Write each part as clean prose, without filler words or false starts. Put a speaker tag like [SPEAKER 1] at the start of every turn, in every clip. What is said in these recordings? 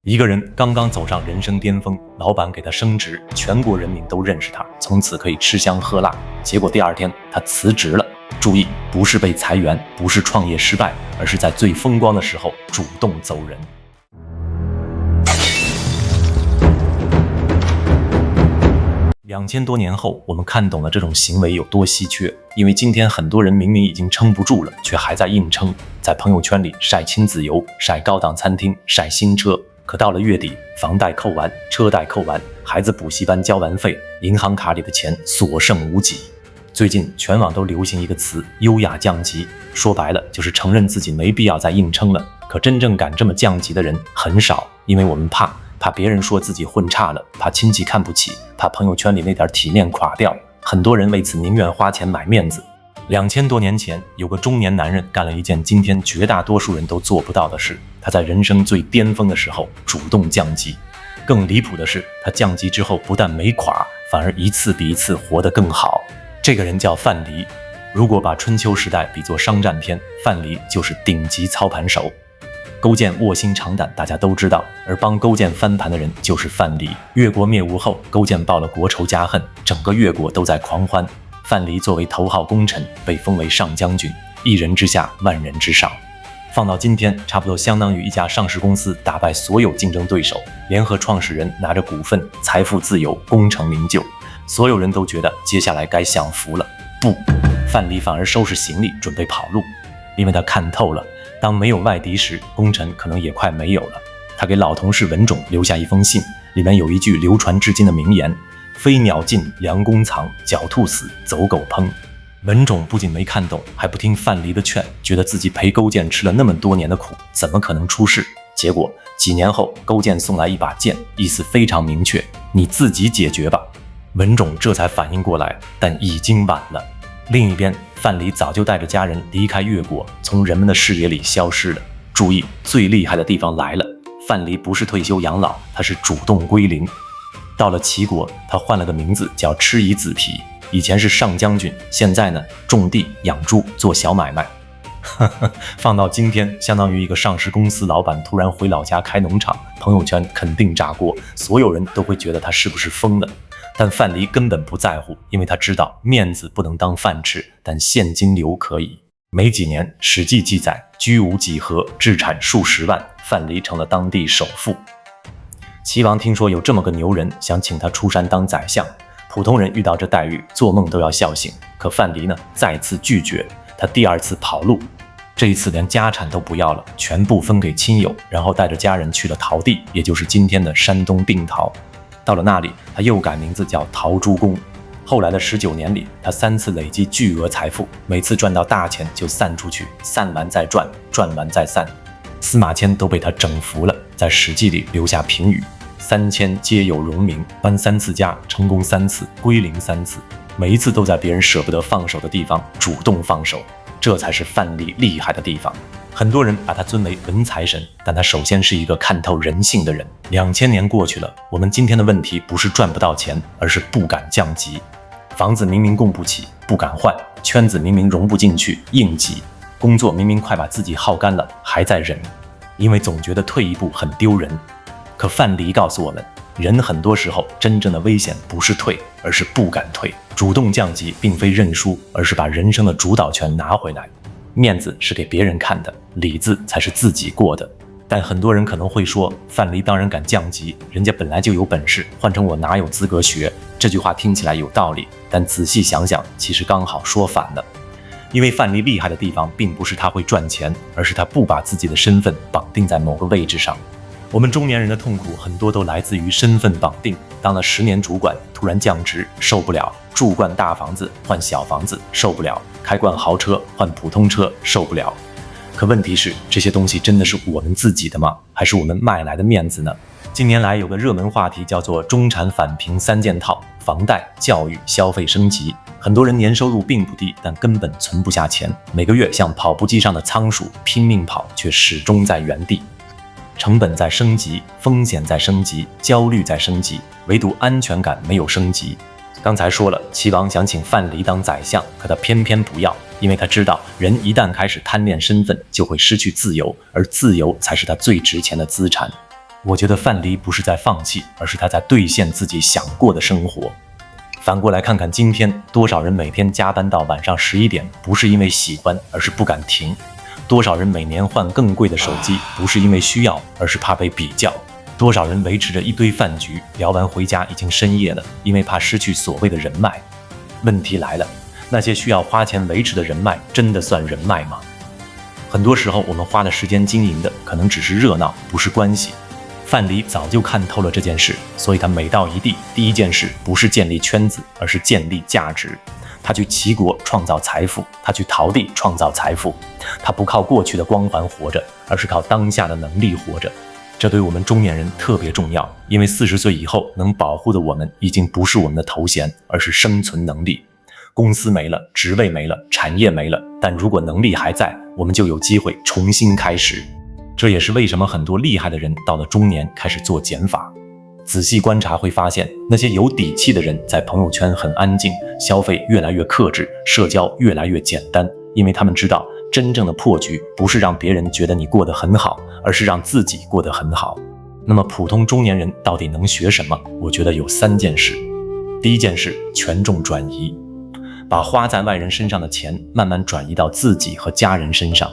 [SPEAKER 1] 一个人刚刚走上人生巅峰，老板给他升职，全国人民都认识他，从此可以吃香喝辣。结果第二天他辞职了。注意，不是被裁员，不是创业失败，而是在最风光的时候主动走人。2000多年后，我们看懂了这种行为有多稀缺。因为今天很多人明明已经撑不住了，却还在硬撑，在朋友圈里晒亲子游，晒高档餐厅，晒新车。可到了月底，房贷扣完，车贷扣完，孩子补习班交完费，银行卡里的钱所剩无几。最近全网都流行一个词，优雅降级，说白了就是承认自己没必要再硬撑了。可真正敢这么降级的人很少，因为我们怕别人说自己混差了，怕亲戚看不起，怕朋友圈里那点体面垮掉，很多人为此宁愿花钱买面子。2000多年前，有个中年男人干了一件今天绝大多数人都做不到的事，他在人生最巅峰的时候主动降级。更离谱的是，他降级之后不但没垮，反而一次比一次活得更好。这个人叫范蠡。如果把春秋时代比作商战片，范蠡就是顶级操盘手。勾践卧薪尝胆大家都知道，而帮勾践翻盘的人就是范蠡。越国灭吴后，勾践报了国仇家恨，整个越国都在狂欢。范蠡作为头号功臣，被封为上将军，一人之下，万人之上。放到今天，差不多相当于一家上市公司打败所有竞争对手，联合创始人拿着股份，财富自由，功成名就。所有人都觉得接下来该享福了。不，范蠡反而收拾行李准备跑路，因为他看透了，当没有外敌时，功臣可能也快没有了。他给老同事文种留下一封信，里面有一句流传至今的名言：飞鸟尽，良弓藏；狡兔死，走狗烹。文种不仅没看懂，还不听范蠡的劝，觉得自己陪勾践吃了那么多年的苦，怎么可能出事？结果几年后，勾践送来一把剑，意思非常明确：你自己解决吧。文种这才反应过来，但已经晚了。另一边，范蠡早就带着家人离开越国，从人们的视野里消失了。注意，最厉害的地方来了，范蠡不是退休养老，他是主动归零。到了齐国，他换了个名字叫吃夷子皮，以前是上将军，现在呢种地养猪做小买卖。放到今天，相当于一个上市公司老板突然回老家开农场，朋友圈肯定炸锅，所有人都会觉得他是不是疯了。但范蠡根本不在乎，因为他知道面子不能当饭吃，但现金流可以。没几年，《史记》记载，居无几何，置产数十万，范蠡成了当地首富。齐王听说有这么个牛人，想请他出山当宰相。普通人遇到这待遇，做梦都要笑醒。可范蠡呢，再次拒绝。他第二次跑路，这一次连家产都不要了，全部分给亲友，然后带着家人去了陶地，也就是今天的山东定陶。到了那里，他又改名字叫陶朱公。后来的19年里，他3次累积巨额财富，每次赚到大钱就散出去，散完再赚，赚完再散。司马迁都被他整服了，在《史记》里留下评语：3000皆有荣名，搬3次家，成功3次，归零3次，每一次都在别人舍不得放手的地方主动放手，这才是范蠡厉害的地方。很多人把他尊为文财神，但他首先是一个看透人性的人。2000年过去了，我们今天的问题不是赚不到钱，而是不敢降级。房子明明供不起，不敢换；圈子明明融不进去，硬挤；工作明明快把自己耗干了，还在忍，因为总觉得退一步很丢人。可范蠡告诉我们，人很多时候真正的危险不是退，而是不敢退。主动降级并非认输，而是把人生的主导权拿回来。面子是给别人看的，里子才是自己过的。但很多人可能会说，范蠡当然敢降级，人家本来就有本事，换成我哪有资格学？这句话听起来有道理，但仔细想想，其实刚好说反了。因为范蠡厉害的地方并不是他会赚钱，而是他不把自己的身份绑定在某个位置上。我们中年人的痛苦很多都来自于身份绑定，当了10年主管，突然降职，受不了；住惯大房子换小房子，受不了；开惯豪车换普通车，受不了。可问题是，这些东西真的是我们自己的吗？还是我们卖来的面子呢？近年来有个热门话题叫做中产返贫3件套：房贷、教育、消费升级。很多人年收入并不低，但根本存不下钱，每个月像跑步机上的仓鼠拼命跑，却始终在原地。成本在升级，风险在升级，焦虑在升级，唯独安全感没有升级。刚才说了，齐王想请范蠡当宰相，可他偏偏不要，因为他知道人一旦开始贪恋身份，就会失去自由，而自由才是他最值钱的资产。我觉得范蠡不是在放弃，而是他在兑现自己想过的生活。反过来看看今天，多少人每天加班到晚上11点，不是因为喜欢，而是不敢停。多少人每年换更贵的手机，不是因为需要，而是怕被比较。多少人维持着一堆饭局，聊完回家已经深夜了，因为怕失去所谓的人脉。问题来了，那些需要花钱维持的人脉，真的算人脉吗？很多时候，我们花的时间经营的可能只是热闹，不是关系。范蠡早就看透了这件事，所以他每到一地，第一件事不是建立圈子，而是建立价值。他去齐国创造财富，他去陶地创造财富。他不靠过去的光环活着，而是靠当下的能力活着。这对我们中年人特别重要，因为40岁以后能保护的我们，已经不是我们的头衔，而是生存能力。公司没了，职位没了，产业没了，但如果能力还在，我们就有机会重新开始。这也是为什么很多厉害的人到了中年开始做减法。仔细观察会发现，那些有底气的人在朋友圈很安静，消费越来越克制，社交越来越简单，因为他们知道真正的破局不是让别人觉得你过得很好，而是让自己过得很好。那么普通中年人到底能学什么？我觉得有3件事。第一件事，权重转移，把花在外人身上的钱慢慢转移到自己和家人身上。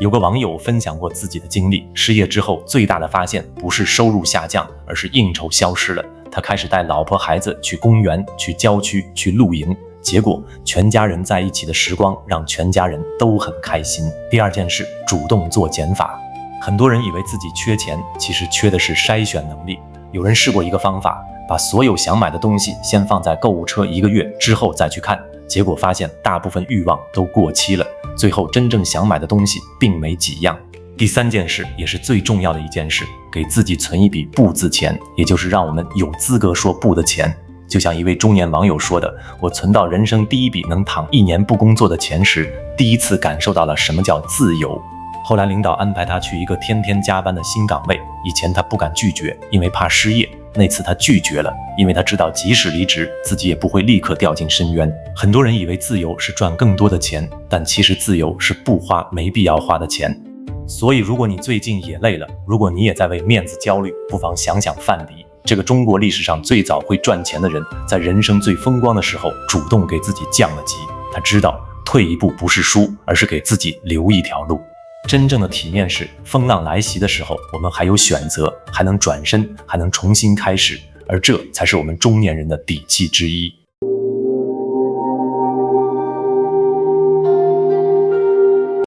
[SPEAKER 1] 有个网友分享过自己的经历，失业之后最大的发现不是收入下降，而是应酬消失了。他开始带老婆孩子去公园，去郊区，去露营，结果全家人在一起的时光让全家人都很开心。第二件事，主动做减法。很多人以为自己缺钱，其实缺的是筛选能力。有人试过一个方法，把所有想买的东西先放在购物车1个月之后再去看，结果发现大部分欲望都过期了，最后真正想买的东西并没几样。第3件事，也是最重要的一件事，给自己存一笔不字钱，也就是让我们有资格说不的钱。就像一位中年网友说的，我存到人生第一笔能躺1年不工作的钱时，第一次感受到了什么叫自由。后来领导安排他去一个天天加班的新岗位，以前他不敢拒绝，因为怕失业。那次他拒绝了，因为他知道即使离职，自己也不会立刻掉进深渊。很多人以为自由是赚更多的钱，但其实自由是不花没必要花的钱。所以如果你最近也累了，如果你也在为面子焦虑，不妨想想范蠡，这个中国历史上最早会赚钱的人，在人生最风光的时候主动给自己降了级。他知道退一步不是输，而是给自己留一条路。真正的体面是，风浪来袭的时候，我们还有选择，还能转身，还能重新开始，而这才是我们中年人的底气之一。